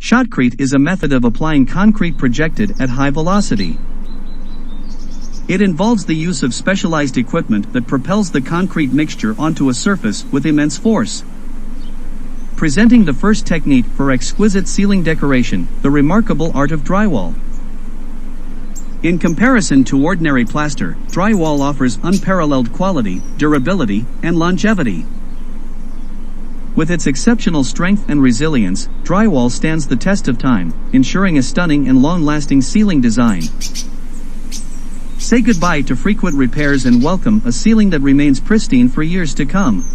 Shotcrete is a method of applying concrete projected at high velocity. It involves the use of specialized equipment that propels the concrete mixture onto a surface with immense force. Presenting the first technique for exquisite ceiling decoration, the remarkable art of drywall. In comparison to ordinary plaster, drywall offers unparalleled quality, durability, and longevity. With its exceptional strength and resilience, drywall stands the test of time, ensuring a stunning and long-lasting ceiling design. Say goodbye to frequent repairs and welcome a ceiling that remains pristine for years to come.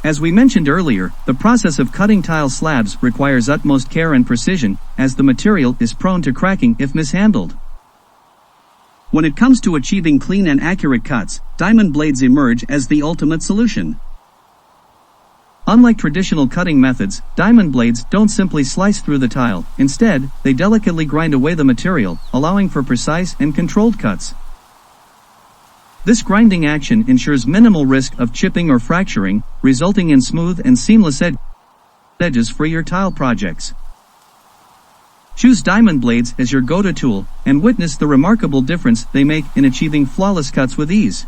As we mentioned earlier, the process of cutting tile slabs requires utmost care and precision, as the material is prone to cracking if mishandled. When it comes to achieving clean and accurate cuts, diamond blades emerge as the ultimate solution. Unlike traditional cutting methods, diamond blades don't simply slice through the tile. Instead, they delicately grind away the material, allowing for precise and controlled cuts. This grinding action ensures minimal risk of chipping or fracturing, resulting in smooth and seamless edges for your tile projects. Choose diamond blades as your go-to tool, and witness the remarkable difference they make in achieving flawless cuts with ease.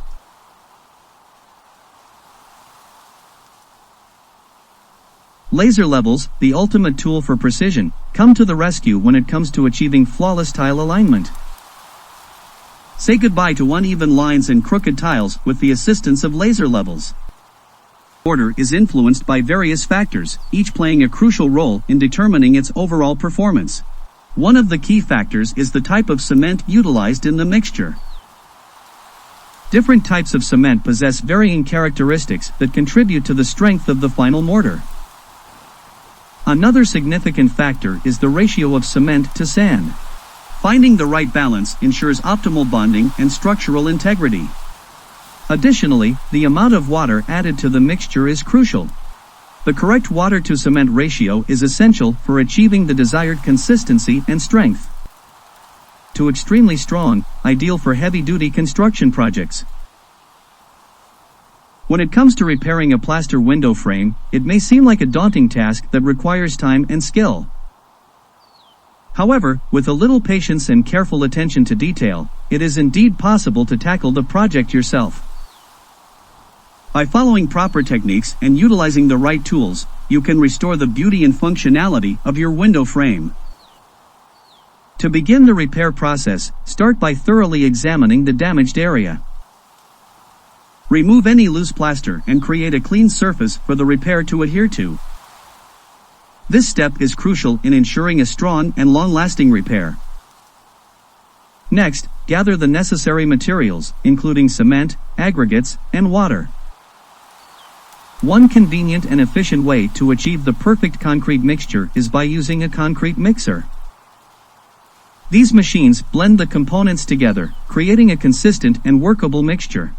Laser levels, the ultimate tool for precision, come to the rescue when it comes to achieving flawless tile alignment. Say goodbye to uneven lines and crooked tiles with the assistance of laser levels. Order is influenced by various factors, each playing a crucial role in determining its overall performance. One of the key factors is the type of cement utilized in the mixture. Different types of cement possess varying characteristics that contribute to the strength of the final mortar. Another significant factor is the ratio of cement to sand. Finding the right balance ensures optimal bonding and structural integrity. Additionally, the amount of water added to the mixture is crucial. The correct water-to-cement ratio is essential for achieving the desired consistency and strength. To extremely strong, ideal for heavy-duty construction projects. When it comes to repairing a plaster window frame, it may seem like a daunting task that requires time and skill. However, with a little patience and careful attention to detail, it is indeed possible to tackle the project yourself. By following proper techniques and utilizing the right tools, you can restore the beauty and functionality of your window frame. To begin the repair process, start by thoroughly examining the damaged area. Remove any loose plaster and create a clean surface for the repair to adhere to. This step is crucial in ensuring a strong and long-lasting repair. Next, gather the necessary materials, including cement, aggregates, and water. One convenient and efficient way to achieve the perfect concrete mixture is by using a concrete mixer. These machines blend the components together, creating a consistent and workable mixture.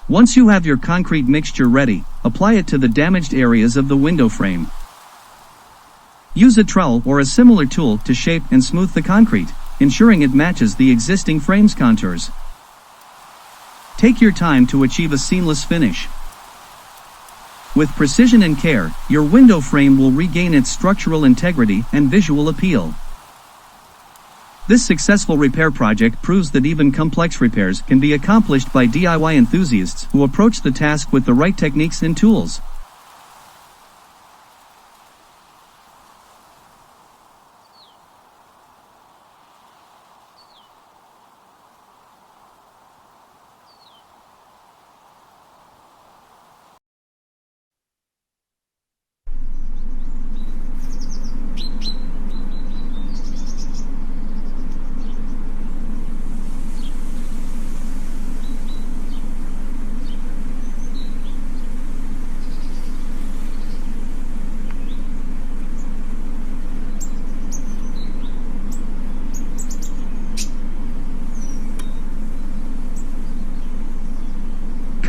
Once you have your concrete mixture ready, apply it to the damaged areas of the window frame. Use a trowel or a similar tool to shape and smooth the concrete, ensuring it matches the existing frame's contours. Take your time to achieve a seamless finish. With precision and care, your window frame will regain its structural integrity and visual appeal. This successful repair project proves that even complex repairs can be accomplished by DIY enthusiasts who approach the task with the right techniques and tools.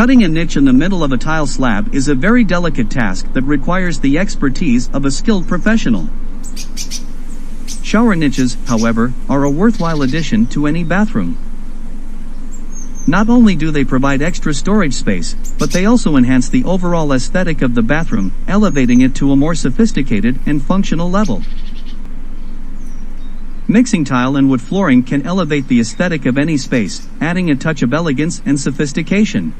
Cutting a niche in the middle of a tile slab is a very delicate task that requires the expertise of a skilled professional. Shower niches, however, are a worthwhile addition to any bathroom. Not only do they provide extra storage space, but they also enhance the overall aesthetic of the bathroom, elevating it to a more sophisticated and functional level. Mixing tile and wood flooring can elevate the aesthetic of any space, adding a touch of elegance and sophistication.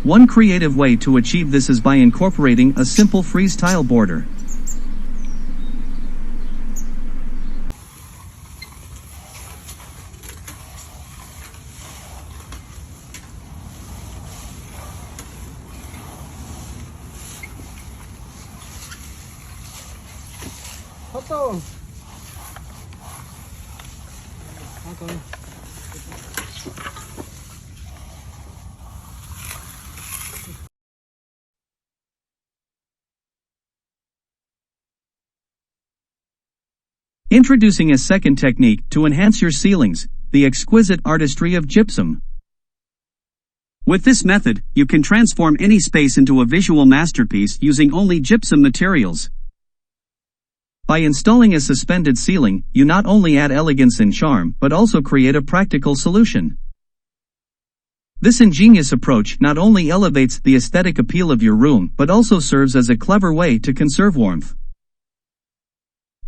One creative way to achieve this is by incorporating a simple frieze tile border. Introducing a second technique to enhance your ceilings, the exquisite artistry of gypsum. With this method, you can transform any space into a visual masterpiece using only gypsum materials. By installing a suspended ceiling, you not only add elegance and charm, but also create a practical solution. This ingenious approach not only elevates the aesthetic appeal of your room, but also serves as a clever way to conserve warmth.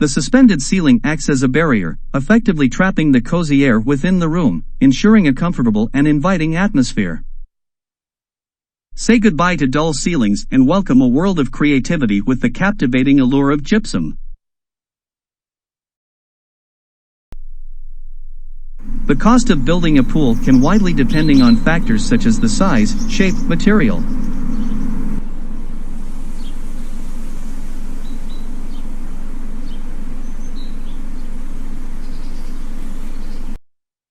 The suspended ceiling acts as a barrier, effectively trapping the cozy air within the room, ensuring a comfortable and inviting atmosphere. Say goodbye to dull ceilings and welcome a world of creativity with the captivating allure of gypsum. The cost of building a pool can widely depending on factors such as the size, shape, material.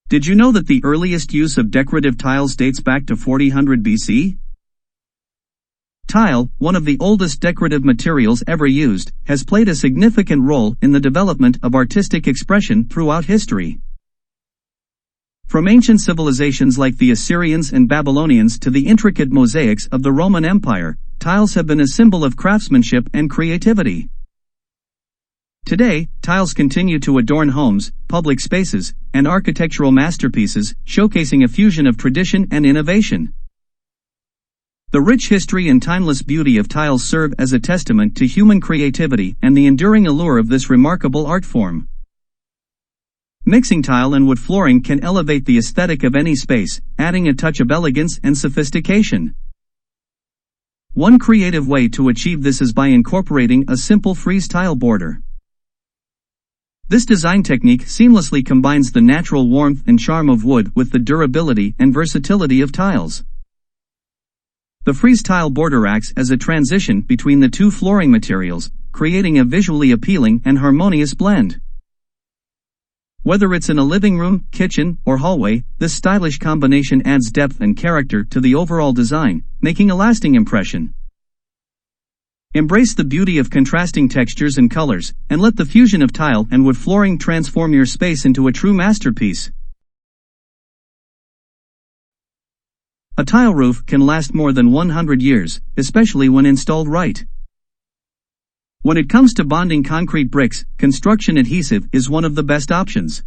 Did you know that the earliest use of decorative tiles dates back to 400 BC? Tile, one of the oldest decorative materials ever used, has played a significant role in the development of artistic expression throughout history. From ancient civilizations like the Assyrians and Babylonians to the intricate mosaics of the Roman Empire, tiles have been a symbol of craftsmanship and creativity. Today, tiles continue to adorn homes, public spaces, and architectural masterpieces, showcasing a fusion of tradition and innovation. The rich history and timeless beauty of tiles serve as a testament to human creativity and the enduring allure of this remarkable art form. Mixing tile and wood flooring can elevate the aesthetic of any space, adding a touch of elegance and sophistication. One creative way to achieve this is by incorporating a simple frieze tile border. This design technique seamlessly combines the natural warmth and charm of wood with the durability and versatility of tiles. The frieze tile border acts as a transition between the two flooring materials, creating a visually appealing and harmonious blend. Whether it's in a living room, kitchen, or hallway, this stylish combination adds depth and character to the overall design, making a lasting impression. Embrace the beauty of contrasting textures and colors, and let the fusion of tile and wood flooring transform your space into a true masterpiece. A tile roof can last more than 100 years, especially when installed right. When it comes to bonding concrete bricks, construction adhesive is one of the best options.